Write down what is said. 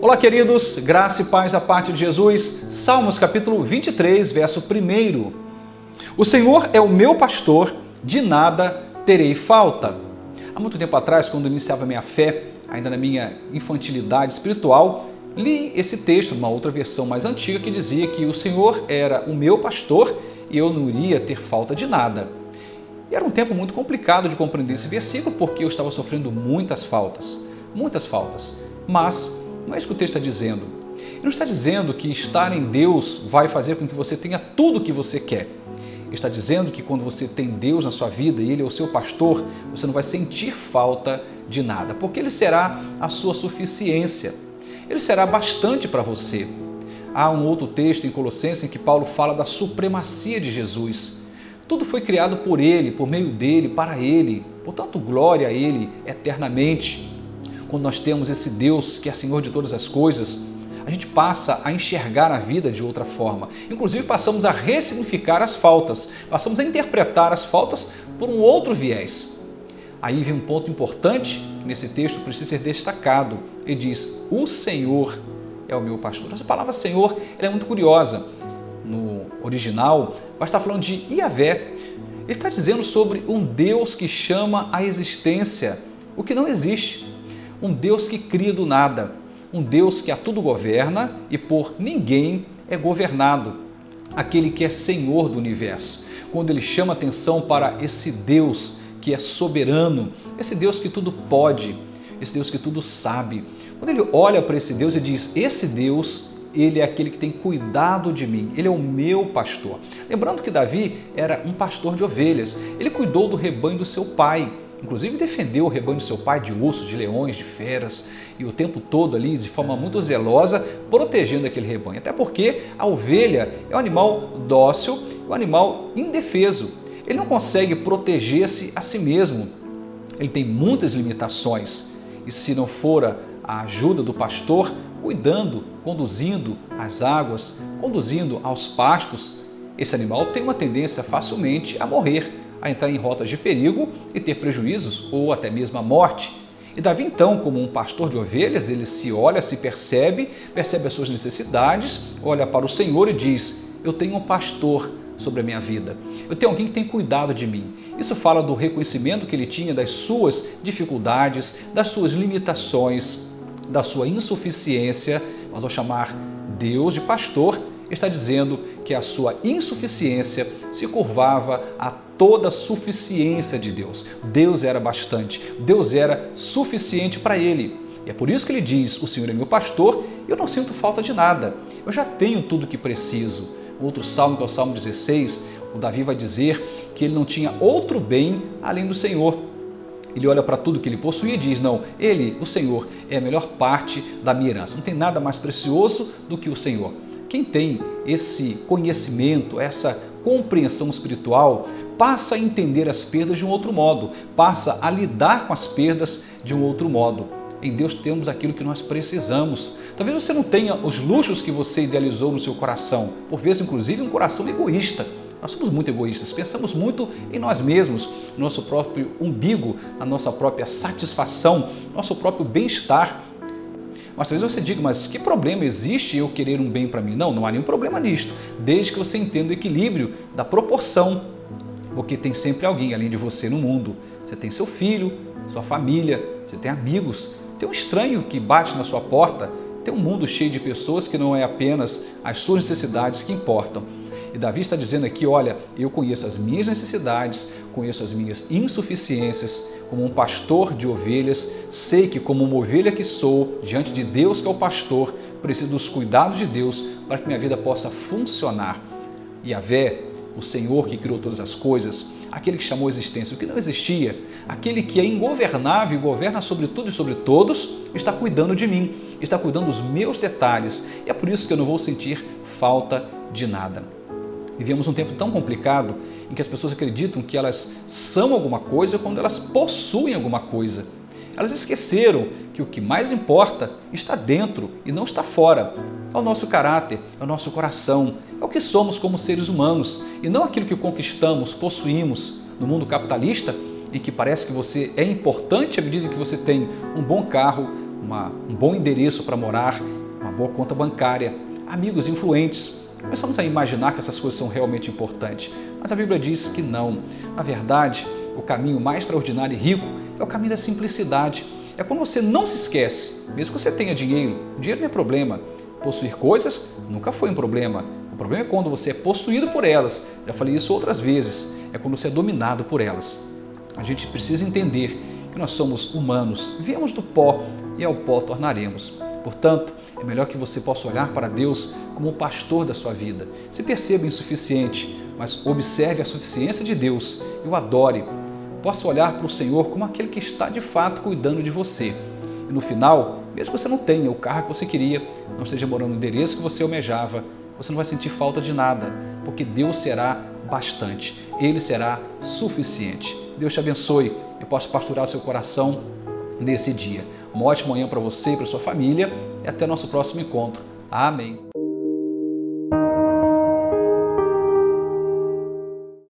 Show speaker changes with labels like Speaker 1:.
Speaker 1: Olá, queridos, graça e paz da parte de Jesus. Salmos capítulo 23, verso 1. O Senhor é o meu pastor, de nada terei falta. Há muito tempo atrás, quando iniciava minha fé, ainda na minha infantilidade espiritual, li esse texto numa outra versão mais antiga que dizia que o Senhor era o meu pastor e eu não iria ter falta de nada. E era um tempo muito complicado de compreender esse versículo porque eu estava sofrendo muitas faltas. Mas não é isso que o texto está dizendo. Ele não está dizendo que estar em Deus vai fazer com que você tenha tudo o que você quer. Ele está dizendo que quando você tem Deus na sua vida e Ele é o seu pastor, você não vai sentir falta de nada, porque Ele será a sua suficiência. Ele será bastante para você. Há um outro texto em Colossenses em que Paulo fala da supremacia de Jesus. Tudo foi criado por Ele, por meio dEle, para Ele. Portanto, glória a Ele eternamente. Quando nós temos esse Deus que é Senhor de todas as coisas, a gente passa a enxergar a vida de outra forma. Inclusive passamos a ressignificar as faltas, passamos a interpretar as faltas por um outro viés. Aí vem um ponto importante que nesse texto precisa ser destacado. Ele diz, o Senhor é o meu pastor. Essa palavra Senhor ela é muito curiosa. No original vai estar falando de Yahvé. Ele está dizendo sobre um Deus que chama à existência o que não existe. Um Deus que cria do nada, um Deus que a tudo governa e por ninguém é governado, aquele que é Senhor do universo. Quando ele chama atenção para esse Deus que é soberano, esse Deus que tudo pode, esse Deus que tudo sabe, quando ele olha para esse Deus e diz, esse Deus, ele é aquele que tem cuidado de mim, ele é o meu pastor. Lembrando que Davi era um pastor de ovelhas, ele cuidou do rebanho do seu pai, inclusive defendeu o rebanho do seu pai de ursos, de leões, de feras, e o tempo todo ali, de forma muito zelosa, protegendo aquele rebanho. Até porque a ovelha é um animal dócil, um animal indefeso. Ele não consegue proteger-se a si mesmo. Ele tem muitas limitações. E se não for a ajuda do pastor, cuidando, conduzindo às águas, conduzindo aos pastos, esse animal tem uma tendência facilmente a morrer, a entrar em rotas de perigo e ter prejuízos ou até mesmo a morte. E Davi então, como um pastor de ovelhas, ele se olha, se percebe as suas necessidades, olha para o Senhor e diz, eu tenho um pastor sobre a minha vida, eu tenho alguém que tem cuidado de mim. Isso fala do reconhecimento que ele tinha das suas dificuldades, das suas limitações, da sua insuficiência. Nós vamos chamar Deus de pastor, está dizendo que a sua insuficiência se curvava a toda a suficiência de Deus. Deus era bastante, Deus era suficiente para ele. E é por isso que ele diz, o Senhor é meu pastor, eu não sinto falta de nada, eu já tenho tudo o que preciso. Outro salmo, que é o Salmo 16, o Davi vai dizer que ele não tinha outro bem além do Senhor. Ele olha para tudo que ele possuía e diz, não, ele, o Senhor, é a melhor parte da minha herança. Não tem nada mais precioso do que o Senhor. Quem tem esse conhecimento, essa compreensão espiritual, passa a entender as perdas de um outro modo, passa a lidar com as perdas de um outro modo. Em Deus temos aquilo que nós precisamos. Talvez você não tenha os luxos que você idealizou no seu coração, por vezes inclusive um coração egoísta. Nós somos muito egoístas, pensamos muito em nós mesmos, no nosso próprio umbigo, na nossa própria satisfação, nosso próprio bem-estar. Mas talvez você diga, mas que problema existe eu querer um bem para mim? Não, não há nenhum problema nisto, desde que você entenda o equilíbrio da proporção, porque tem sempre alguém além de você no mundo. Você tem seu filho, sua família, você tem amigos, tem um estranho que bate na sua porta, tem um mundo cheio de pessoas que não é apenas as suas necessidades que importam. E Davi está dizendo aqui, olha, eu conheço as minhas necessidades, conheço as minhas insuficiências, como um pastor de ovelhas, sei que como uma ovelha que sou, diante de Deus que é o pastor, preciso dos cuidados de Deus para que minha vida possa funcionar. Yahvé, o Senhor que criou todas as coisas, aquele que chamou a existência o que não existia, aquele que é ingovernável e governa sobre tudo e sobre todos, está cuidando de mim, está cuidando dos meus detalhes, e é por isso que eu não vou sentir falta de nada. Vivemos um tempo tão complicado em que as pessoas acreditam que elas são alguma coisa quando elas possuem alguma coisa. Elas esqueceram que o que mais importa está dentro e não está fora. É o nosso caráter, é o nosso coração, é o que somos como seres humanos e não aquilo que conquistamos, possuímos. No mundo capitalista, e que parece que você é importante à medida que você tem um bom carro, um bom endereço para morar, uma boa conta bancária, amigos influentes. Começamos a imaginar que essas coisas são realmente importantes, mas a Bíblia diz que não. Na verdade, o caminho mais extraordinário e rico é o caminho da simplicidade. É quando você não se esquece, mesmo que você tenha dinheiro, dinheiro não é problema. Possuir coisas nunca foi um problema. O problema é quando você é possuído por elas. Já falei isso outras vezes. É quando você é dominado por elas. A gente precisa entender que nós somos humanos, viemos do pó e ao pó tornaremos. Portanto, é melhor que você possa olhar para Deus como o pastor da sua vida. Se perceba insuficiente, mas observe a suficiência de Deus e o adore. Possa olhar para o Senhor como aquele que está de fato cuidando de você. E no final, mesmo que você não tenha o carro que você queria, não esteja morando no endereço que você almejava, você não vai sentir falta de nada, porque Deus será bastante, Ele será suficiente. Deus te abençoe e possa pastorear o seu coração nesse dia. Uma ótima manhã para você e para sua família e até nosso próximo encontro. Amém.